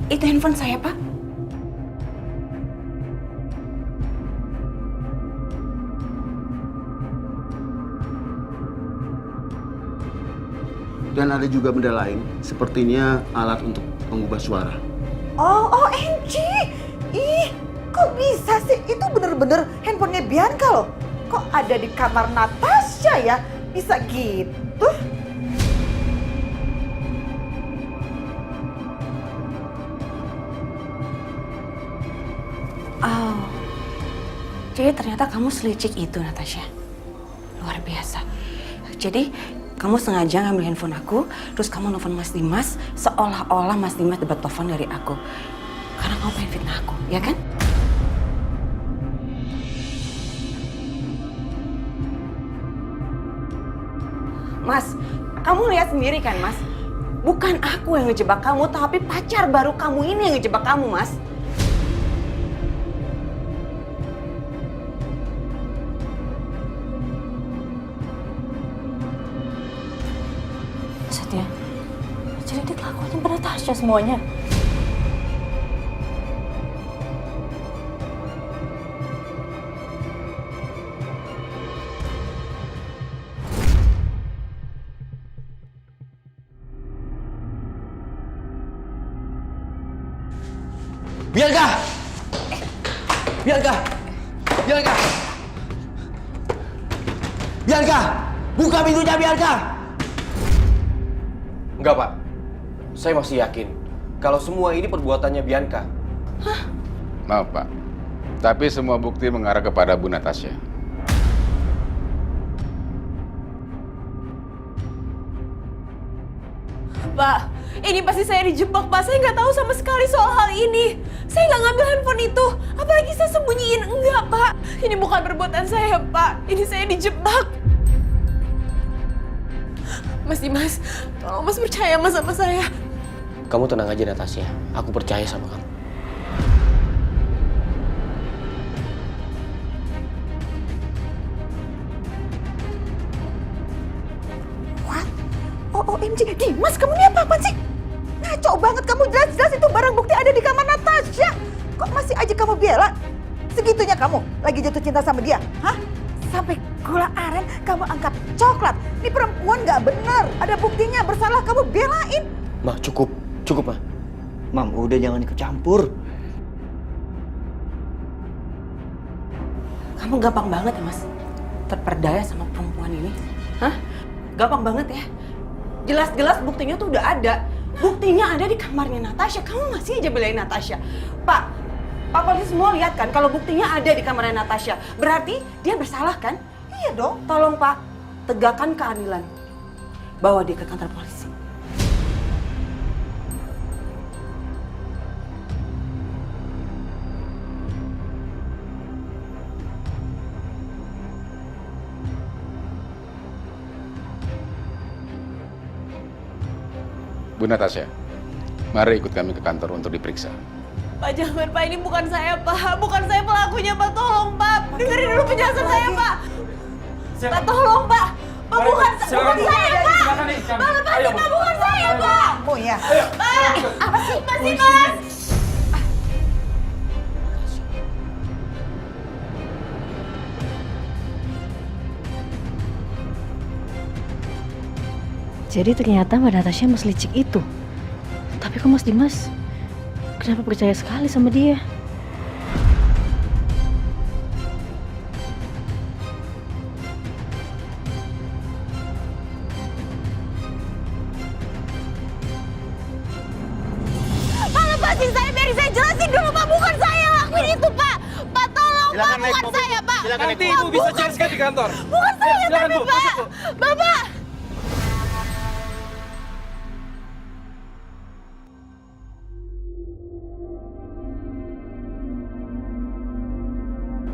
Itu handphone saya, Pak. Dan ada juga benda lain, sepertinya alat untuk mengubah suara. Oh, OMG! Ih, kok bisa sih? Itu bener-bener handphonenya Bianca loh. Kok ada di kamar Natasha ya? Bisa gitu? Oh, jadi ternyata kamu selicik itu, Natasha. Luar biasa. Jadi, kamu sengaja ngambil handphone aku, terus kamu nelfon Mas Dimas, seolah-olah Mas Dimas dapat telepon dari aku. Karena kamu pengen fitnah aku, ya kan? Mas, kamu lihat sendiri kan, Mas? Bukan aku yang ngejebak kamu, tapi pacar baru kamu ini yang ngejebak kamu, Mas. Setia, jadi dia kelakuannya pada Tasya semuanya. Bianca! Bianca! Bianca! Bianca! Buka pintunya, Bianca! Enggak, Pak. Saya masih yakin kalau semua ini perbuatannya Bianca. Maaf, Pak. Tapi semua bukti mengarah kepada Bu Natasha. Pak, ini pasti saya dijebak, Pak. Saya nggak tahu sama sekali soal hal ini. Saya nggak ngambil handphone itu. Apalagi saya sembunyiin. Enggak, Pak. Ini bukan perbuatan saya, Pak. Ini saya dijebak. Mas Dimas, tolong Mas percaya Mas sama saya. Kamu tenang aja, Natasha. Aku percaya sama kamu. What? OMG, Dimas kamu ini apa-apaan sih? Ngaco banget kamu, jelas-jelas itu barang bukti ada di kamar Natasha. Kok masih aja kamu bela? Segitunya kamu lagi jatuh cinta sama dia, hah? Sampai gula aren kamu angkat coklat. Ini perempuan gak benar, ada buktinya, bersalah kamu belain. Ma, cukup. Cukup, Ma. Mam, udah jangan ikut campur. Kamu gampang banget ya, Mas, terperdaya sama perempuan ini. Hah? Gampang banget ya? Jelas-jelas buktinya tuh udah ada. Buktinya ada di kamarnya Natasha. Kamu masih aja belain Natasha. Pak polisi semua lihat kan kalau buktinya ada di kamarnya Natasha. Berarti dia bersalah kan? Iya dong. Tolong, Pak, tegakkan keadilan. Bawa dia ke kantor polisi. Bu Natasha, mari ikut kami ke kantor untuk diperiksa. Pak, jangan, Pak. Ini bukan saya, Pak. Bukan saya pelakunya, Pak. Tolong, Pak. Dengerin dulu penjelasan saya, Pak. Pak, tolong, Pak. Pak, bukan saya, Pak. Pak, lepasin, Pak. Bukan saya, Pak. Oh ya. Pak, apa sih? Mas Dimas. Jadi ternyata Mbak Natasha Mas licik itu. Tapi kok Mas Dimas kenapa percaya sekali sama dia? Pak, lepasin saya. Biar saya jelasin dulu, Pak. Bukan saya yang lakuin itu, Pak. Pak, tolong, Pak. Bukan saya, Pak. Nanti Ibu bisa jelaskan di kantor. Bukan saya, Silakan, tapi, Bu. Pak. Masuk, Bu. Bapak.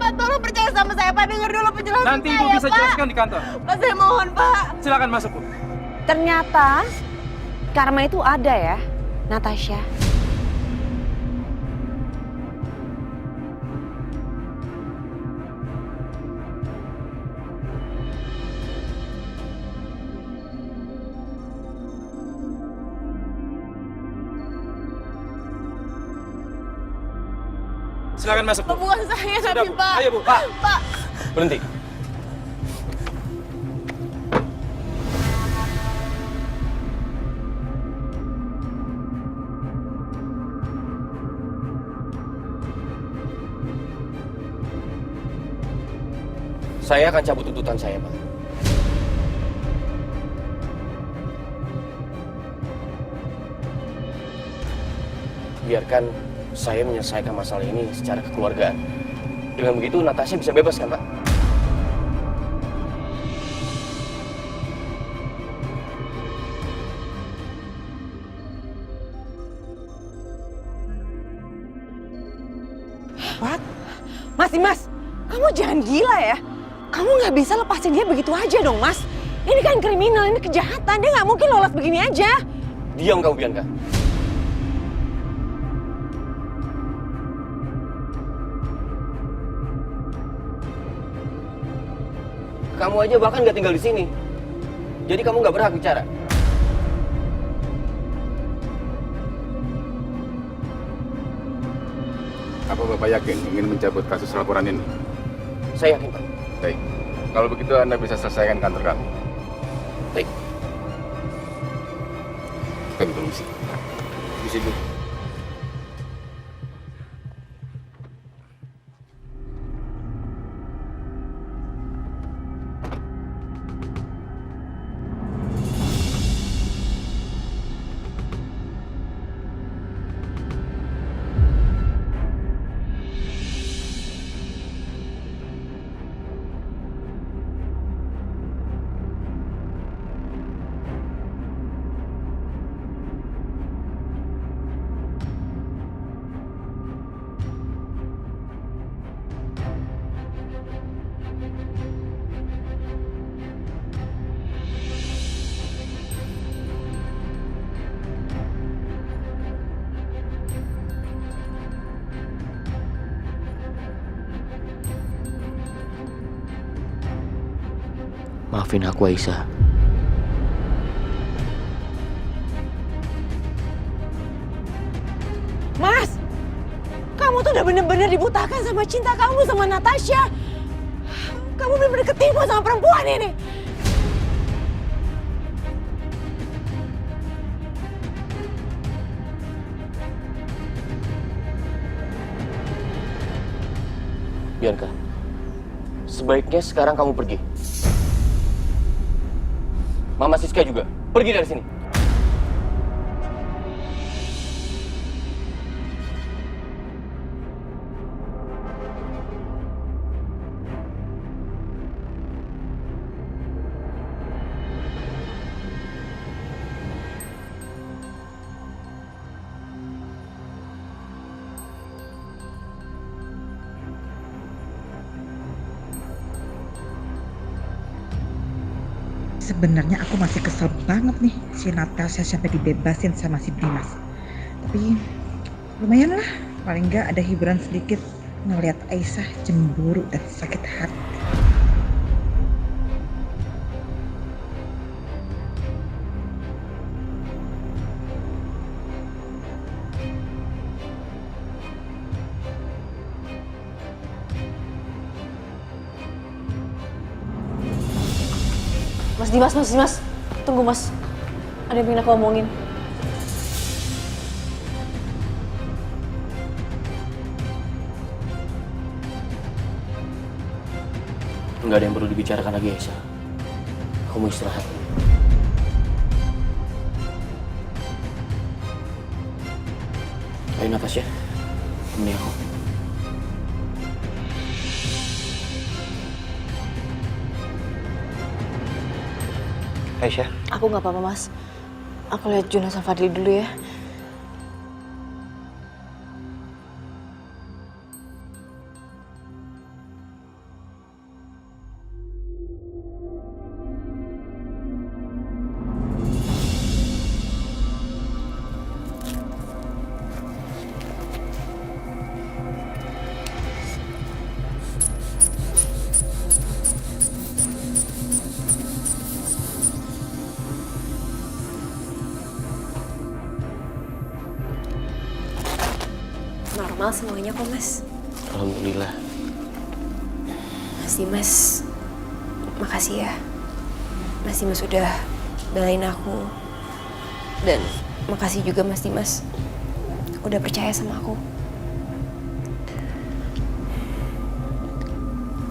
Pak, tolong percaya sama saya, Pak. Dengar dulu penjelasan Nanti saya, Ibu bisa Pak. jelaskan di kantor. Pak, saya mohon, Pak. Silakan masuk, Bu. Ternyata karma itu ada ya, Natasha. Silakan masuk, Bu. Bukan saya Sudah, tapi Bu. Pak. Ayo, Bu. Pak. Pak. Berhenti. Saya akan cabut tuntutan saya, Pak. Biarkan saya menyelesaikan masalah ini secara kekeluargaan. Dengan begitu, Natasha bisa bebas, kan, Pak? What? Mas Dimas, kamu jangan gila ya. Kamu nggak bisa lepasin dia begitu aja dong, Mas. Ini kan kriminal, ini kejahatan. Dia nggak mungkin lolos begini aja. Diam kamu, Bianca. Kamu aja bahkan nggak tinggal di sini. Jadi kamu nggak berhak bicara. Apa Bapak yakin ingin mencabut kasus laporan ini? Saya yakin, Pak. Baik. Kalau begitu Anda bisa selesaikan kantor kami. Baik. Kami permisi. Di situ. Maafin aku, Aisyah. Mas, kamu tuh udah bener-bener dibutakan sama cinta kamu sama Natasha. Kamu bener-bener ketipu sama perempuan ini. Bianca, sebaiknya sekarang kamu pergi. Mama Siska juga, pergi dari sini. Sebenarnya aku masih kesel banget nih si Natasha sampai dibebasin sama si Dimas. Tapi lumayan lah, paling nggak ada hiburan sedikit ngelihat Aisyah cemburu dan sakit hati. Mas Dimas, tunggu Mas. Ada yang pengen aku omongin. Nggak ada yang perlu dibicarakan lagi, Aisyah. Kamu istirahat. Ayo Natasha, temani aku. Aisyah. Aku nggak apa-apa Mas. Aku lihat jenazah Fadli dulu ya. Normal semuanya kok Mas. Alhamdulillah. Mas Dimas, makasih ya. Mas Dimas udah belain aku. Dan makasih juga Mas Dimas udah percaya sama aku.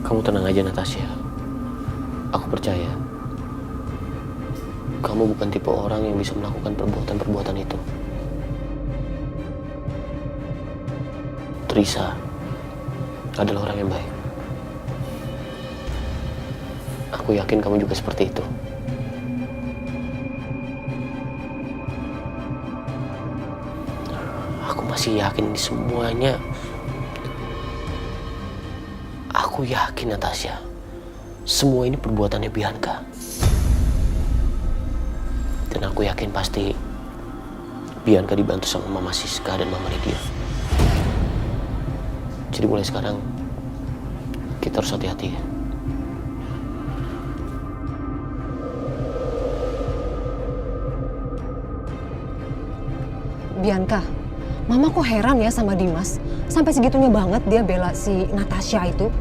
Kamu tenang aja Natasha. Aku percaya. Kamu bukan tipe orang yang bisa melakukan perbuatan-perbuatan itu. Teresa adalah orang yang baik. Aku yakin kamu juga seperti itu. Aku masih yakin ini semuanya. Aku yakin Natasha, semua ini perbuatannya Bianca. Dan aku yakin pasti Bianca dibantu sama Mama Siska dan Mama Lydia. Jadi mulai sekarang kita harus hati-hati ya. Bianca, Mama kok heran ya sama Dimas. Sampai segitunya banget dia bela si Natasha itu.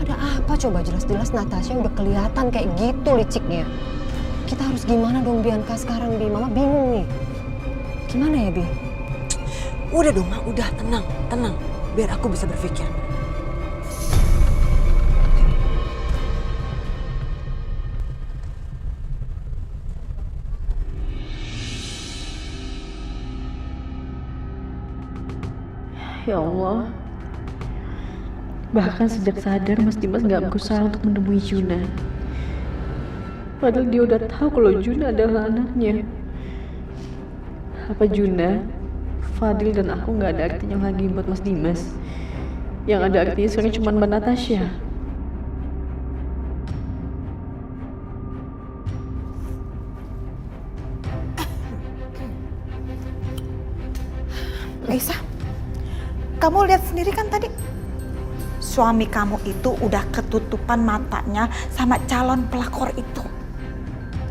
Ada apa coba, jelas-jelas Natasha udah kelihatan kayak gitu liciknya. Kita harus gimana dong Bianca sekarang, Bi? Mama bingung nih. Gimana ya, Bi? Udah dong, Ma. Udah, tenang. Biar aku bisa berpikir. Ya Allah. Bahkan sejak sadar Mas Dimas gak berusaha untuk menemui Juna. Padahal dia udah tahu kalau Juna adalah anaknya. Apa Juna, Fadil dan aku gak ada artinya lagi buat Mas Dimas? Yang ada artinya sekarang cuma Mbak Natasha. Raisa, kamu lihat sendiri kan tadi? Suami kamu itu udah ketutupan matanya sama calon pelakor itu.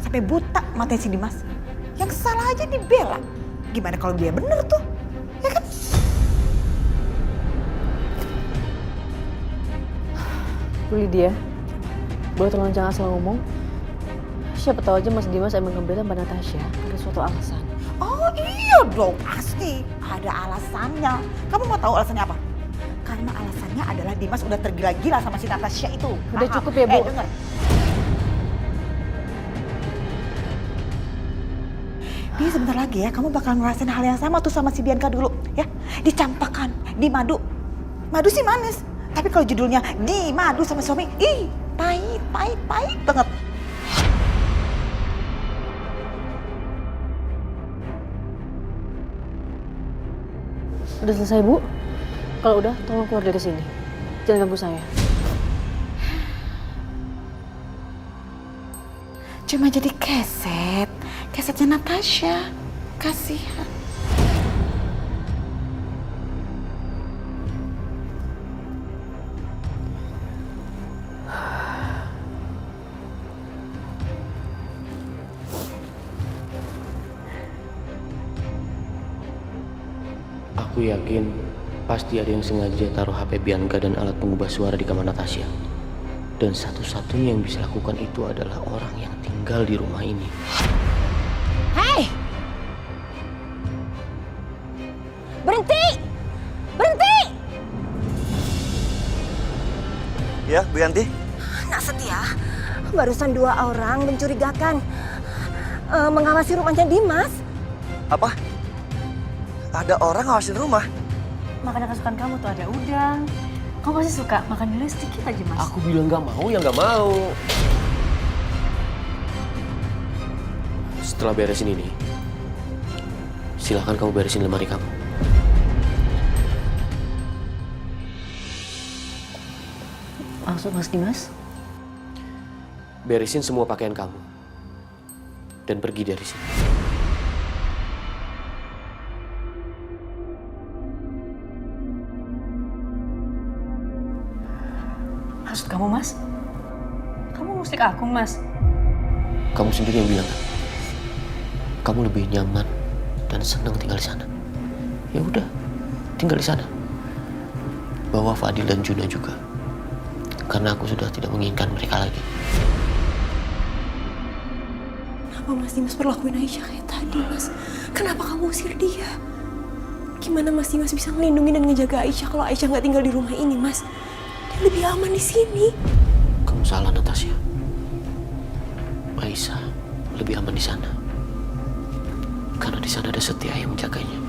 Sampai buta matanya si Dimas. Yang salah aja dibela. Gimana kalau dia bener tuh? Ya kan? Bu Lydia, boleh tolong jangan asal ngomong? Siapa tahu aja Mas Dimas emang ngebela Mbak Natasha ada suatu alasan. Oh iya dong, pasti ada alasannya. Kamu mau tahu alasannya apa? Karena alasannya adalah Dimas udah tergila-gila sama si Natasha itu. Udah cukup ya, Bu? Denger. Dia sebentar lagi ya, kamu bakal ngerasain hal yang sama tuh sama si Bianca dulu. Ya, dicampakan, di madu. Madu sih manis. Tapi kalau judulnya di madu sama suami, ih, pahit banget. Udah selesai, Bu? Kalau udah, tolong keluar dari sini. Jangan ganggu saya. Cuma jadi kesetnya Natasha. Kasihan. Aku yakin pasti ada yang sengaja taruh HP Bianca dan alat pengubah suara di kamar Natasha. Dan satu-satunya yang bisa lakukan itu adalah orang yang tinggal di rumah ini. Hei! Berhenti! Ya, Bu Yanti? Nak Setia, barusan 2 orang mencurigakan mengawasi rumahnya Dimas. Apa? Ada orang ngawasin rumah? Makanan kesukaan kamu tuh ada udang. Kamu pasti suka makan dulu sedikit aja, Mas. Aku bilang gak mau ya gak mau. Setelah beresin ini, silahkan kamu beresin lemari kamu. Maksud Mas Dimas? Beresin semua pakaian kamu. Dan pergi dari sini. Maksud kamu, Mas? Kamu ngusik aku, Mas? Kamu sendiri yang bilang kan? Kamu lebih nyaman dan senang tinggal di sana. Ya udah, tinggal di sana. bawa Fadil dan Juna juga. Karena aku sudah tidak menginginkan mereka lagi. Kenapa Mas Dimas perlakuin Aisyah kayak tadi, Mas? Kenapa kamu usir dia? Gimana Mas Dimas bisa ngelindungi dan ngejaga Aisyah kalau Aisyah nggak tinggal di rumah ini, Mas? Dia lebih aman di sini. Kamu salah, Natasha. Aisyah lebih aman di sana. Karena di sana ada Setia yang menjaganya.